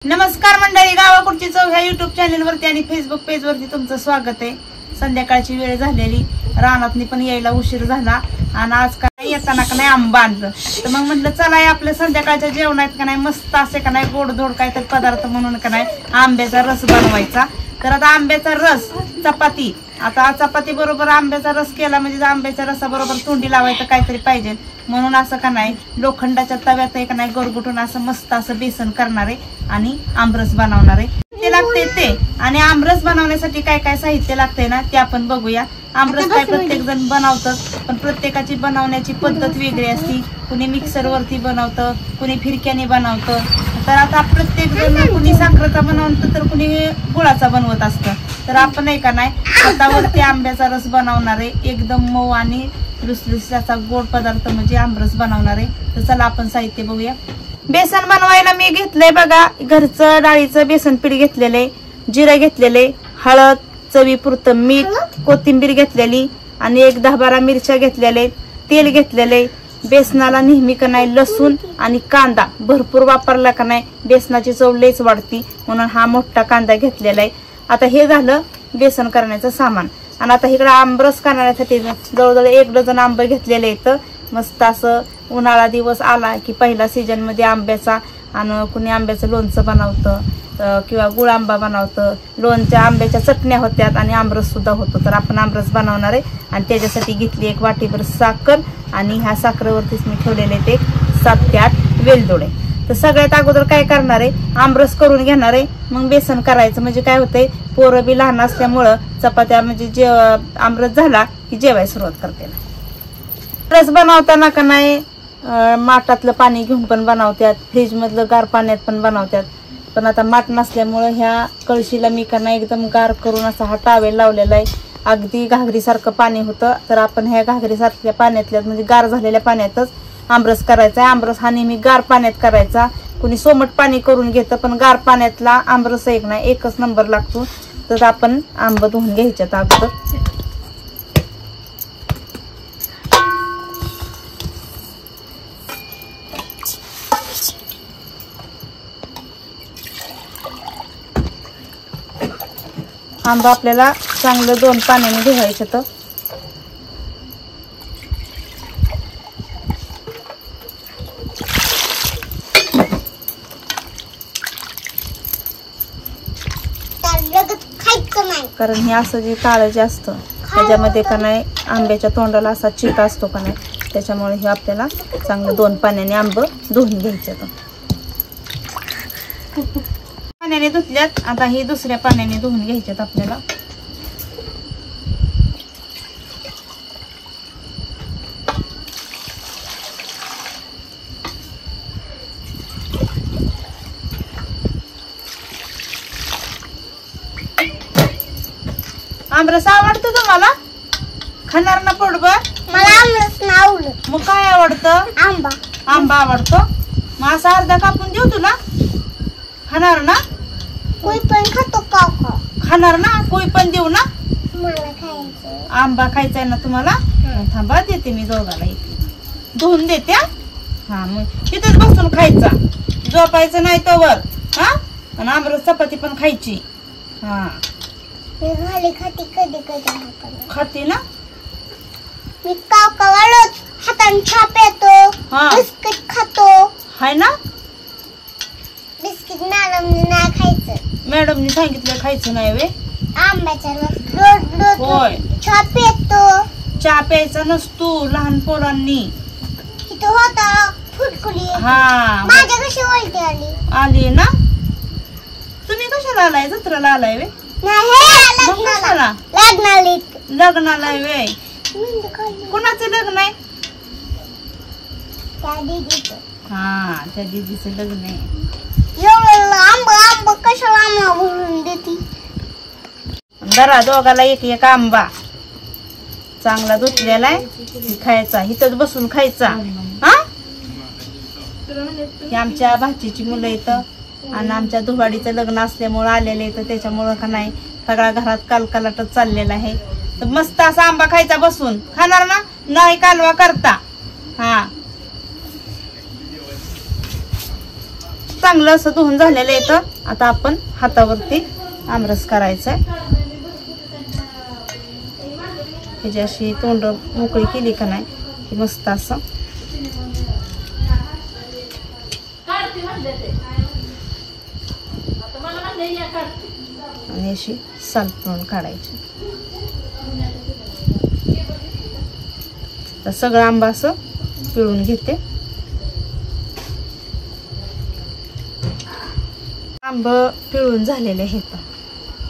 नमस्कार मंडळी, गावाकडची चव ह्या युट्यूब चॅनल वरती आणि फेसबुक पेज वरती तुमचं स्वागत आहे। संध्याकाळची वेळ झालेली, रानातनी पण यायला उशीर झाला आणि आज काय येताना का नाही आंबा आणलं, तर मग म्हटलं चला आपल्या संध्याकाळच्या जेवणात का नाही मस्त असे का नाही गोडधोड काय तर पदार्थ म्हणून का नाही आंब्याचा रस बनवायचा। तर आता आंब्याचा रस चपाती, आता चपाती बरोबर आंब्याचा रस केला म्हणजे आंब्याच्या रसाबरोबर तोंडी लावायचं काहीतरी पाहिजे, म्हणून असं का नाही लोखंडाच्या तव्यात का नाही गरगुटून असं मस्त असं बेसन करणार आहे आणि आमरस बनवणार आहे। ते लागते ते आणि आमरस बनवण्यासाठी काय काय साहित्य लागते ना ते आपण बघूया। आमरस काय प्रत्येक जण बनवतं, पण प्रत्येकाची बनवण्याची पद्धत वेगळी असते। कुणी मिक्सर वरती बनवतं, कुणी फिरक्याने बनवतं। तर आता प्रत्येक जण कुणी साखरेचा बनवतं तर कुणी गुळाचा बनवत असतं। तर आपण नाही का नाही स्वतःवरती आंब्याचा रस बनवणार आहे, एकदम मऊ आणि लुसलुसीचा गोड पदार्थ म्हणजे आमरस बनवणार आहे। तर चला आपण साहित्य बघूया। बेसन बनवायला मी घेतलंय बघा घरचं डाळीचं बेसन पीठ घेतलेले, जिरे घेतलेले, हळद, चवीपुरतं मीठ, कोथिंबीर घेतलेली आणि 10-12 मिरच्या घेतलेले, तेल घेतलेले। बेसनाला नेहमी का नाही लसूण आणि कांदा भरपूर वापरला का नाही बेसनाची चव लयच वाढती, म्हणून हा मोठा कांदा घेतलेला आहे। आता हे झालं बेसन करण्याचं सामान आणि आता इकडे आंबरस करण्यासाठी जवळजवळ 1 डझन आंबे घेतलेले आहेत। मस्त असं उन्हाळा दिवस आला की पहिला सीजन मध्ये आंब्याचा, आणि कुणी आंब्याचं लोणचं बनवतं किंवा गुळ आंबा बनवतं, लोणच्या आंब्याच्या चटण्या होत्यात आणि आमरस सुद्धा होतो। तर आपण आमरस बनवणार आहे आणि त्याच्यासाठी घेतली 1 वाटीभर साखर आणि ह्या साखरेवरतीच मी ठेवलेले ते 7 ते 8 वेलदोडे। तर सगळ्यात अगोदर काय करणार आहे आमरस करून घेणार आहे, मग बेसन करायचं। म्हणजे काय होतंय पोरं बी लहान असल्यामुळं चपात्या म्हणजे आमरस झाला की जेवायला सुरुवात करते। रस बनवताना का नाही माठातलं पाणी घेऊन पण बनवतात, फ्रीज मधलं गार पाण्यात पण बनवतात, पण आता माठ नसल्यामुळं ह्या कळशीला मी का नाही एकदम गार करून असा हा टावेल लावलेला आहे। अगदी घागरीसारखं पाणी होतं, तर आपण ह्या घागरीसारख्या पाण्यातल्या म्हणजे गार झालेल्या पाण्यातच आमरस करायचा आहे। आमरस हा नेहमी गार पाण्यात करायचा, कुणी सोमट पाणी करून घेतं, पण गार पाण्यातला आमरस एकच नंबर लागतो। तर आपण आंब धुवून घ्यायच्यात अगोदर। आंबा आपल्याला चांगलं 2 पाण्याने धुवायचं। तर कारण हे असं जे काळं जे असतं त्याच्यामध्ये का नाही आंब्याच्या तोंडाला असा चिक असतो का नाही, त्याच्यामुळे हे आपल्याला चांगलं 2 पाण्याने आंब धुवून घ्यायचे। पाण्याने धुतल्यात, आता हे दुसऱ्या पाण्याने धुवून घ्यायच्यात आपल्याला। आमरस आवडतो तुम्हाला? खाणार ना पोटभर? मला आमरस नाही आवडत। मग काय आवडतं? आंबा। आंबा आवडतो, मग असा अर्धा कापून देऊ तुला? खाणार ना? कोई पण खातो का? खाणार ना? कोई पण देऊ ना? मला खायचं आंबा खायचा आहे ना तुम्हाला? थांबा देते मी दोघाला, इथे धुवून देते। हा मग तिथेच बसून खायचा, झोपायचं नाही तोवर। हा आणि आमरस चपाती पण खायची। हा मी खाली खाती कधी खाते ना? मी काका वाळत हाताने छाप येतो, बिस्किट खातो। हाय ना? बिस्किट मॅडमने नाही खायचं। मॅडमने सांगितलं खायचं नाही वे? आंब्याचा रस होय, छाप येतो। चहा प्यायचा नसतो लहान पोरांनी। इथं होता फुटकुली, हा माझ्या कशी वळती आली ना? तुम्ही कशाला आलाय? जत्राला आलाय वे? लग्नाला लग्नाला वे? कोणाचं लग्न आहे? हा त्या दीदीचं लग्न आहे। आंबा कशाला आम्हाला भरून देती? जरा दोघाला 1 आंबा चांगला धुतलेला आहे, खायचा, इथंच बसून खायचा। हा ही आमच्या भाचीची मुलं इथं आणि आमच्या धुवाडीचं लग्न असल्यामुळे आलेले इथं, त्याच्यामुळं का नाही सगळ्या घरात कालकालाटच चाललेला आहे। तर मस्त असा आंबा खायचा बसून। खाणार ना? नाही कालवा करता। हा चांगलं असं धुवून झालेलं येतं. आता आपण हातावरती आमरस करायचा आहे. ह्याची अशी तोंड मोकळी केली का नाही की मस्त असं आणि अशी साल पिळून काढायची. तर सगळं आंबा असं पिळून घेते. आंब पिळून झालेले आहेत.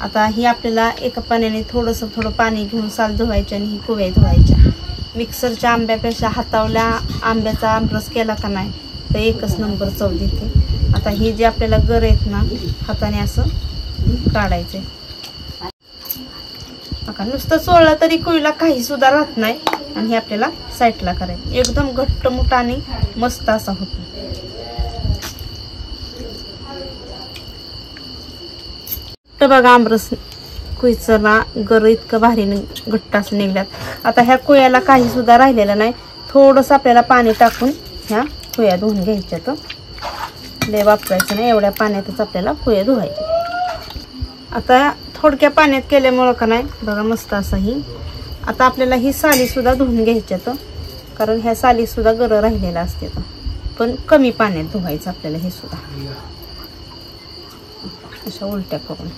आता ही आपल्याला एका पाण्याने थोडं पाणी घेऊन साल धुवायचे आणि ही कोवळ्या धुवायच्या. मिक्सरच्या आंब्यापेक्षा हातावल्या आंब्याचा आमरस केला का नाही तर एकच नंबर चव देते. आता ही जी आपल्याला गर आहेत ना हाताने असं काढायचे. आता नुसतं चोळलं तरी कोळीला काही सुद्धा राहत नाही. आणि हे आपल्याला साईडला करायचं. एकदम घट्ट मोठा आणि मस्त असा होतो. तर बघा आमरस कुईचं ना गर इतकं भारी घट्ट असं निघल्यात. आता ह्या कोयाला काही सुद्धा राहिलेलं नाही. थोडंसं आपल्याला पाणी टाकून ह्या कोया धुवून घ्यायच्या. तर लय वापरायचं नाही. एवढ्या पाण्यातच आपल्याला कोया धुवायच्या. आता थोडक्या पाण्यात केल्यामुळं का नाही बघा मस्त असा ही. आता आपल्याला ही साली सुद्धा धुवून घ्यायच्या. तर कारण ह्या साली सुद्धा गर राहिलेला असते. तर पण कमी पाण्यात धुवायचं आपल्याला हे सुद्धा अशा उलट्या करून.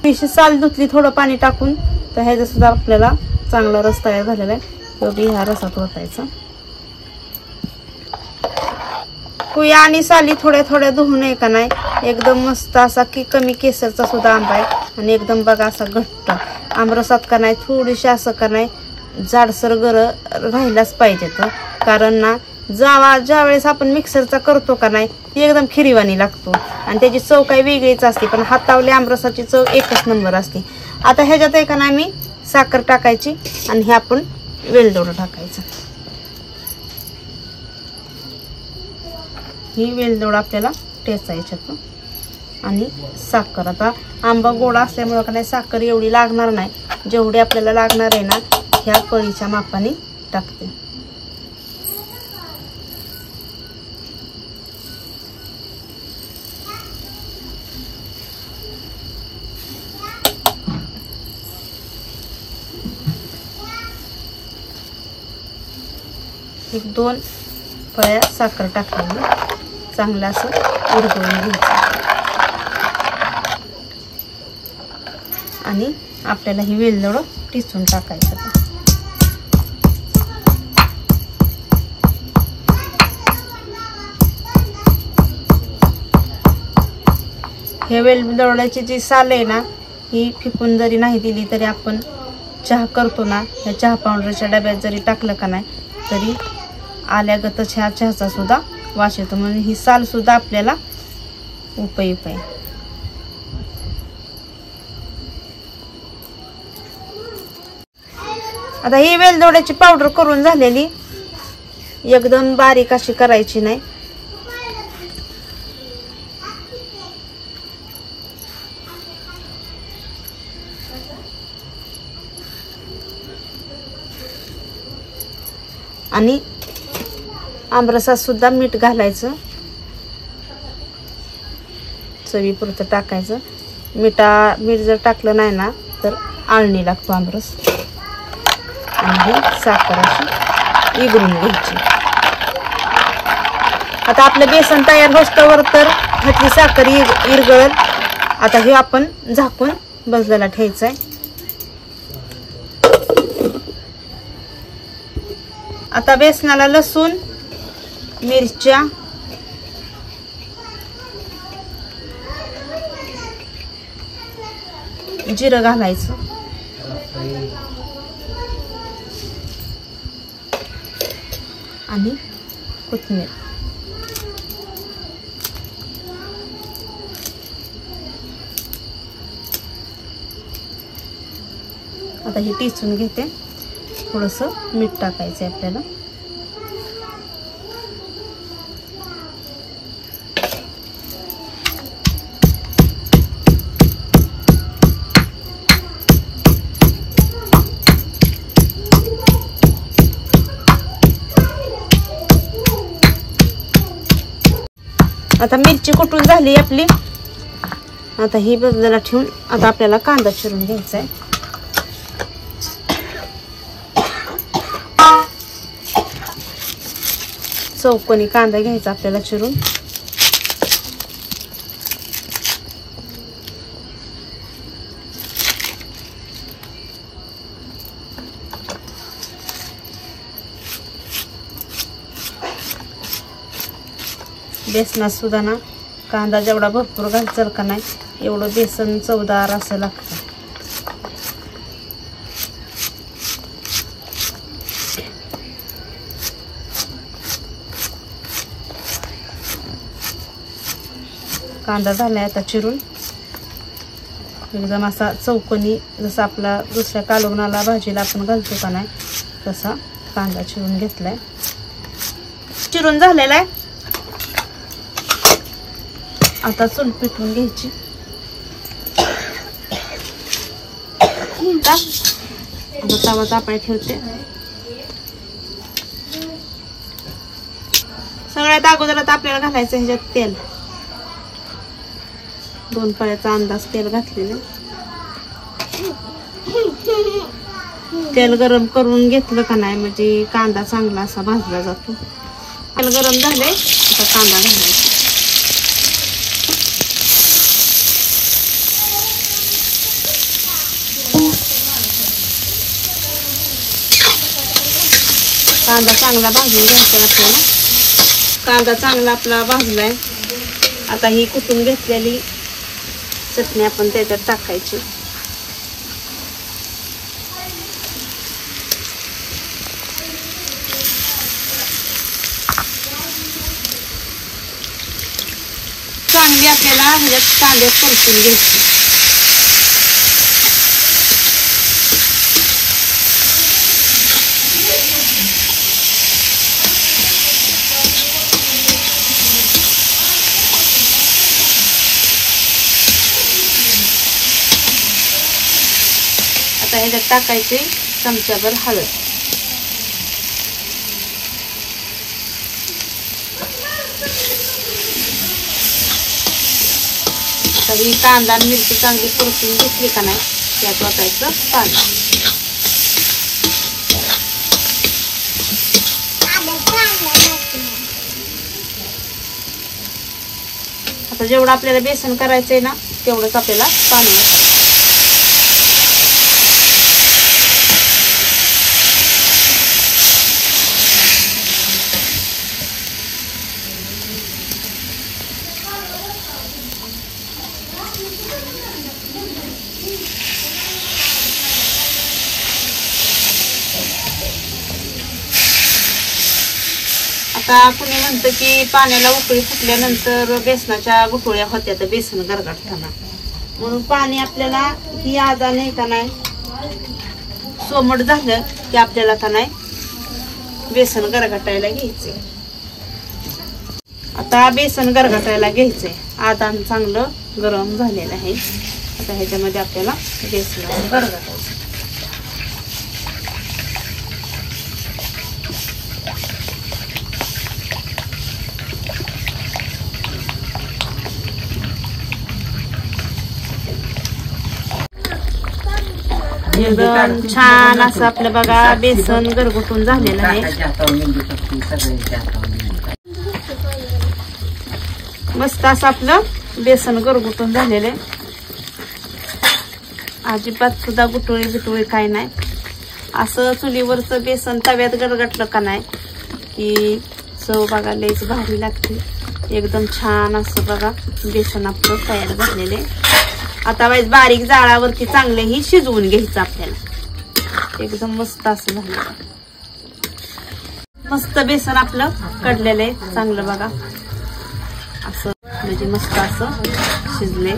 अशी साल धुतली थोडं पाणी टाकून तर ह्याचा सुद्धा आपल्याला चांगला रस तयार झालेला आहे. तो बी ह्या रसात ओतायचा. कुया आणि साली थोड्या धुवून नये का नाही एकदम मस्त असा की कमी केसरचा सुद्धा आंबा आहे. आणि एकदम बघा असा घट्ट आमरसात का नाही थोडीशी असं का नाही जाडसर गर राहिलाच पाहिजे. तर कारण ना ज्या वेळेस आपण मिक्सरचा करतो का नाही ती एकदम खिरीवाणी लागतो आणि त्याची चव काही वेगळीच असते. पण हातावल्या आमरसाची चव एकच नंबर असते. आता ह्याच्यात आहे का नाही मी साखर टाकायची आणि हे आपण वेलदोडं टाकायचं. ही वेलदोडं आपल्याला टेचायच्यात आणि साखर. आता आंबा गोडा असल्यामुळं का नाही साखर एवढी लागणार नाही. जेवढी आपल्याला लागणार आहे ना ह्या पळीच्या मापाने टाकते. एक 2 पळ्या साखर टाकली. चांगलं असं विरघळून घ्यायचं. आणि आपल्याला ही वेलदोडं टिचून टाकायचं. हे वेलदोड्याची जी साल आहे ना ही फेकून जरी नाही दिली तरी आपण चहा करतो ना ह्या चहा पावडरच्या डब्यात जरी टाकलं का नाही तरी आल्यागतच ह्या चहाचा सुद्धा वास येतो. म्हणजे ही साल सुद्धा आपल्याला उपयुक्त आहे. आता ही वेलदोड्याची पावडर करून झालेली. एकदम बारीक अशी करायची नाही. आणि आमरसात सुद्धा मीठ घालायचं. चवीपुरतं टाकायचं. मीठ जर टाकलं नाही ना तर आळणी लागतो आमरस. आणि साखर अशी इगरून घ्यायची. आता आपलं बेसन तयार होस्तवर तर ह्यातली साखर इरगळल. आता हे आपण झाकून बसलेला ठेवायचं आहे. आता बेसनाला लसूण मिरच्या जिरं घालायचं. आणि कोथिंबीर. आता हे टिचून घेते. थोडंसं मीठ टाकायचं आहे आपल्याला. आता मिरची कुटून झाली आपली. आता ही बाजूला ठेवून आता आपल्याला कांदा चिरून घ्यायचा आहे. चौकोनी कांदा घ्यायचा आपल्याला चिरून. बेसनात सुद्धा ना कांदा जेवढा भरपूर घालचल का नाही एवढं बेसन चवदार असं लागतं. कांदा झालाय आता चिरून एकदम असा चौकोनी, जसा आपला दुसऱ्या कालवणाला भाजीला आपण घालतो का नाही तसा कांदा चिरून घेतलाय. चिरून झालेला आहे. आता चूल पिटवून घ्यायची. आता तवा तापाय ठेवते. सगळ्यात अगोदर आता आपल्याला घालायचं ह्याच्यात तेल. 2 पळ्याचा अंदाज तेल घातलेलं. तेल गरम करून घेतलं का नाही म्हणजे कांदा चांगला असा भाजला जातो. तेल गरम झाले आता कांदा घालायचा. कांदा चांगला भाजून घ्यायचा आपल्याला. कांदा चांगला आपला भाजलाय. आता ही कुटून घेतलेली चटणी आपण त्याच्यात टाकायची. चांगली आपल्याला ह्याच्यात कांद्यात परतून घ्यायची. आता ह्याच्यात टाकायचे चमच्याभर हळद. आता ही कांदा आणि मिरची चांगली परतून घेतली का नाही त्यात वाटायचं पाणी. आता जेवढं आपल्याला बेसन करायचंय ना तेवढंच आपल्याला पाणी वाटायचं. आता कुणी म्हणतं की पाण्याला उकळी फुटल्यानंतर बेसनाच्या गुठळ्या होत्या तर बेसन गरगटताना, म्हणून पाणी आपल्याला ही आदाने का नाही सोमट झालं की आपल्याला का नाही बेसन गरगटायला घ्यायचे. आता बेसन गरगटायला घ्यायचंय. आदान चांगलं गरम झालेलं आहे. आता ह्याच्यामध्ये आपल्याला बेसन गरगटायचं. एकदम छान असं आपलं बघा बेसन गरगटून झालेलं आहे. मस्त असं आपलं बेसन गरगटून झालेलं आहे. अजिबात सुद्धा गुटुळी बिटुळी काय नाही. असं चुलीवरचं बेसन तव्यात गरगटलं का नाही की चव बघा लयच भारी लागते. एकदम छान असं बघा बेसन आपलं तयार झालेलं आहे. आता वाईज बारीक जाळावरती चांगले ही शिजवून घ्यायचं आपल्याला. एकदम मस्त असं झालं. मस्त बेसन आपलं कडलेलं आहे चांगलं बघा असं, म्हणजे मस्त असं शिजले.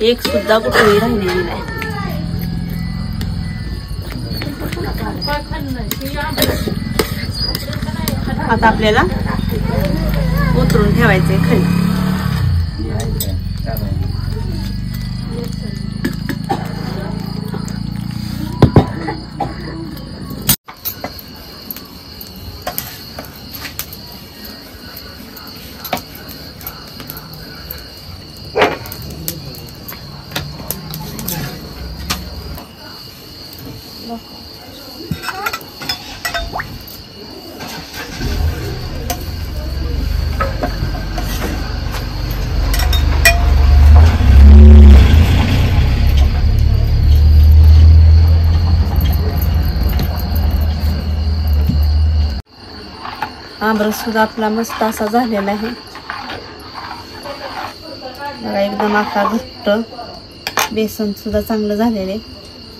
एक सुद्धा गुठळी राहिलेली नाही. आता आपल्याला उतरून ठेवायचंय खाली. आमरस सुद्धा आपला मस्त असा झालेला आहे बघा, एकदम आता घट्ट. बेसन सुद्धा चांगलं झालेलं आहे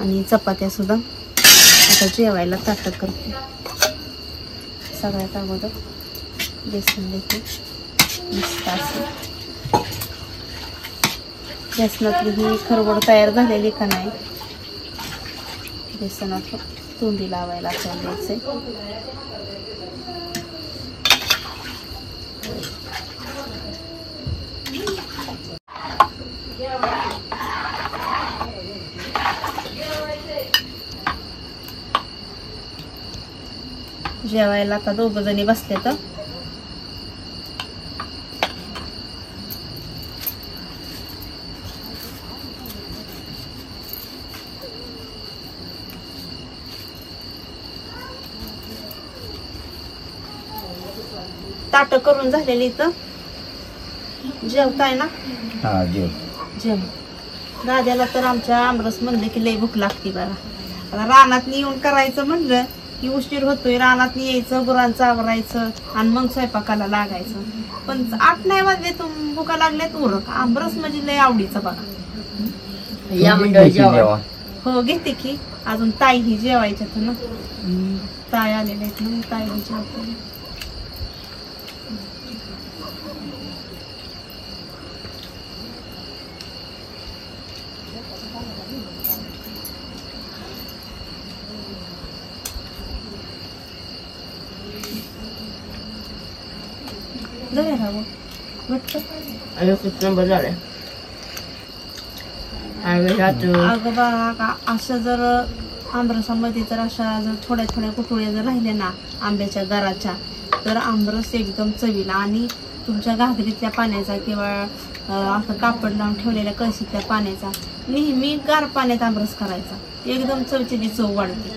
आणि चपात्या सुद्धा. आता जेवायला ताटं करते. सगळ्यात अगोदर बेसन देते मस्त असं. बेसनातली ही खरवड तयार झालेली का नाही, बेसनात तोंडी लावायला असं द्यायचे. जेवायला आता 2 जणी बसले तर ताट करून झालेली तर जेवताय ना. हा जेव. दाद्याला तर आमच्या आमरस म्हणलं की लई भूक लागते बघा. आता रानात येऊन करायचं म्हणलं की उशीर होतोय. रानात यायचं, गुरांचं आवरायचं आणि मग स्वयंपाकाला लागायचं. पण 8 नाही वाजले तुम भुका लागल्यात उरक. आमरस म्हणजे लय आवडीचं बघा. हो घेते की. अजून ताई ही जेवायच्यात ना, ताई आलेले आहेत ना, ताई ही जेवते. अगं बघा, असं जर आमरसामध्ये तर अशा जर थोड्या थोड्या कुटुळ्या जर राहिल्या ना आंब्याच्या गराच्या, तर आमरस एकदम चवीला. आणि तुमच्या घागरीतल्या पाण्याचा किंवा असं कापड लावून ठेवलेल्या कळशीतल्या पाण्याचा नेहमी गार पाण्यात आमरस करायचा. एकदम चवची चव वाढते.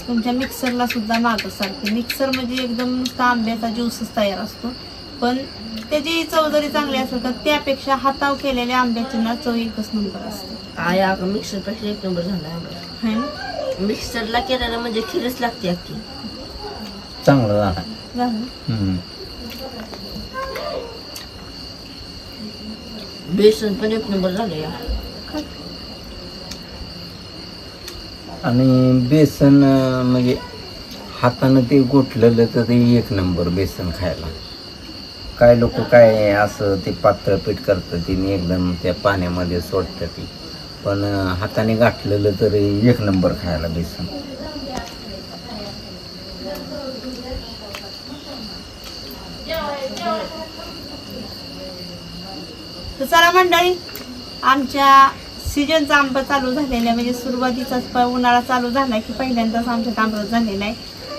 तुमच्या मिक्सरला सुद्धा मागं सारखे. मिक्सर म्हणजे एकदम नुसता आंब्याचा ज्यूसच तयार असतो, पण त्याची चव जरी चांगली असेल तर त्यापेक्षा हाताव केलेल्या आंब्याची ना चव एकच नंबर असते. मिक्सर पेक्षा 1 नंबर झाला. मिक्सरला केलेला म्हणजे खीरच लागते अख्खी. चांगलं झालं. बेसन पण 1 नंबर झालं या. आणि बेसन म्हणजे हातानं ते गोठलेलं तर ते 1 नंबर बेसन खायला. काय लोक काय असं ते पातळ पीठ करतात ते एकदम त्या पाण्यामध्ये सोडतात ती, पण हाताने गाठलेलं तर 1 नंबर खायला बेसन. तर चला मंडळी, आमच्या सीजनचा आंबा चालू झालेला आहे. म्हणजे सुरुवातीचाच उन्हाळा चालू झाला की पहिल्यांदाच आमच्यात आमरस झालेला आहे.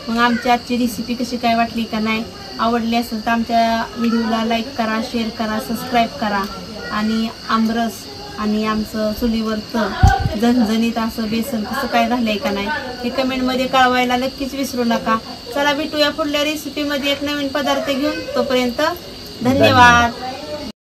मग आमची आजची रेसिपी कशी काय वाटली का नाही, आवडली असेल तर आमच्या व्हिडिओला लाईक करा, शेअर करा, सबस्क्राईब करा. आणि आमरस आणि आमचं चुलीवरचं झणझणीत असं बेसन कसं काय झालंय का नाही हे कमेंटमध्ये कळवायला नक्कीच विसरू नका. चला भेटूया पुढल्या रेसिपीमध्ये एक नवीन पदार्थ घेऊन. तोपर्यंत धन्यवाद.